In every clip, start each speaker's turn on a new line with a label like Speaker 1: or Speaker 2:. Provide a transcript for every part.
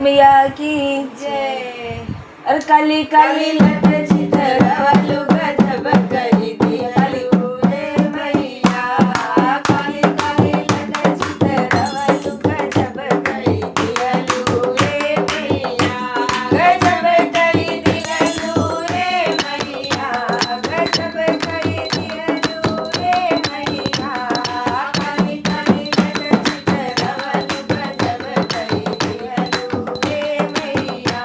Speaker 1: मैया की
Speaker 2: जय।
Speaker 1: अरे काली काली लट चितरवलु गजब करी दियलु रे मैया काली काली लट चितरवलु गजब करी दियलु रे मैया गजब करी दियलु रे मैया गजब करी दियलु रे मैया काली काली लट चितरवलु गजब करी दियलु रे मैया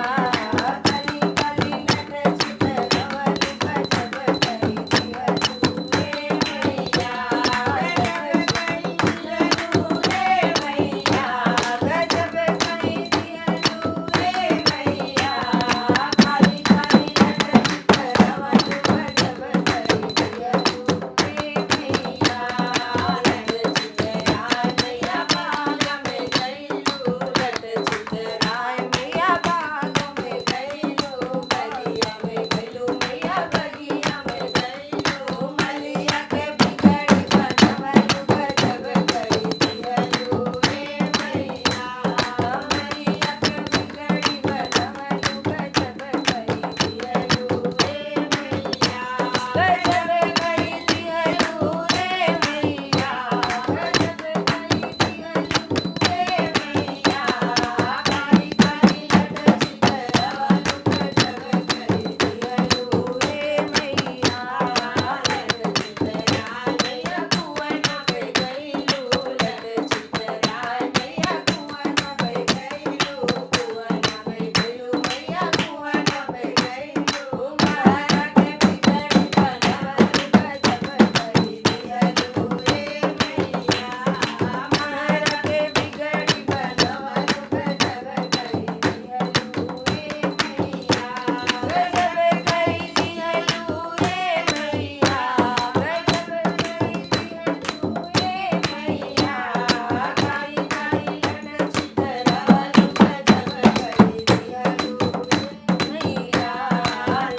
Speaker 1: काली काली लट चितरवलु गजब करी दियलु रे मैया गजब करी दियलु रे मैया गजब करी दियलु रे मैया काली काली लट चितरवलु गजब करी दियलु रे मैया लट चितराय मैया बाग में गइलू लट चितराय मैया बाग में गइलू बगिया में गइलू मैया बगिया में गइलू मलिया के बिगड़ी बनवलु गजब करी दियलु रे मैया मलिया के बिगड़ी बनवलु गजब करी दियलु रे मैया गजब करी दियलु रे मैया गजब करी दियलु रे मैया काली काली लट चितरवलु गजब करी दियलु रे मैया लट चितराय मैया कुवन में गइलू लट चितराय मैया कुवन में गइलू कुवन में गइलू मैया कुवन में गइलू मारा के बिगड़ी बनवलु गजब करी दियलु रे मैया मारा के बिगड़ी बनवलु गजब करी दियलु रे मैया गजब करी दियलु रे मैया गजब करी दियलु रे मैया काली काली लट चितरवलु गजब करी दियलु रे मैया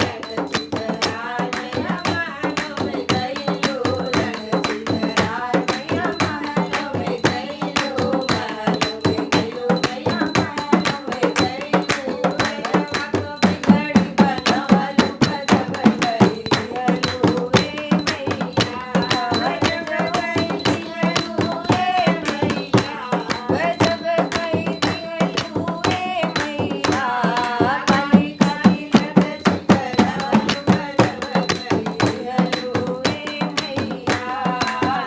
Speaker 1: लट चितराय मैया महलो में गइलू लट चितराय मैया महलो में गइलू महलो में गइलू मैया महलो में गइलू मैया तो बिगड़ी बनवलु गजब करी दियलु रे मैया गजब करी दियलु रे मैया गजब करी दियलु रे मैया काली काली लट चितरवलु गजब करी दियलु रे मैया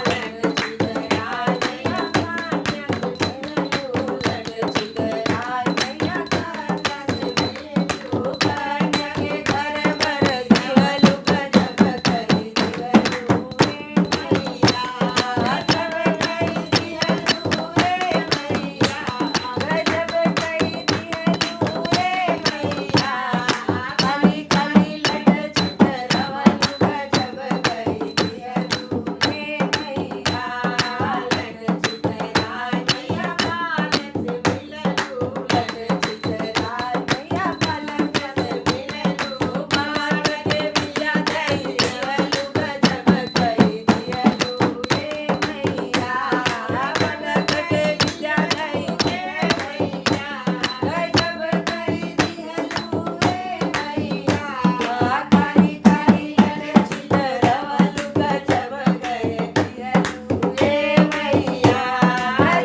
Speaker 1: लट चितराय मैया कान्या से मिललू लट चितराय मैया कान्या से मिललू कान्या के घर बर दियलु गजब करी दियलु रे मैया गजब करी दियलु रे मैया गजब करी दियलु रे मैया काली काली लट चितरवलु गजब करी दियलु रे मैया लट चितराय मैया कान्या से मिललू लट चितराय मैया कान्या से मिललू मार के बिया दियलु गजब करी दियलु रे मैया बलक के बिया दियलु मैया गजब करी दियलु रे मैया काली काली लट चितरवलु गजब करी दियलु रे मैया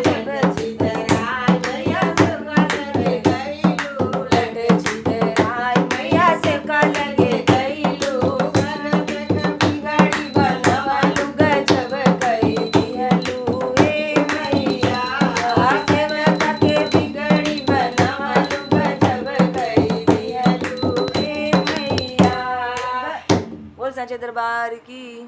Speaker 1: जब चितराय मैया सुगल में गइलू लट चितराय मैया से लगे गइलू गजब बिगड़ी बनवलु गजब करी दियलु रे मैया सेवक के बिगड़ी बनवलु गजब करी दियलु रे मैया। बोल सांचे दरबार की।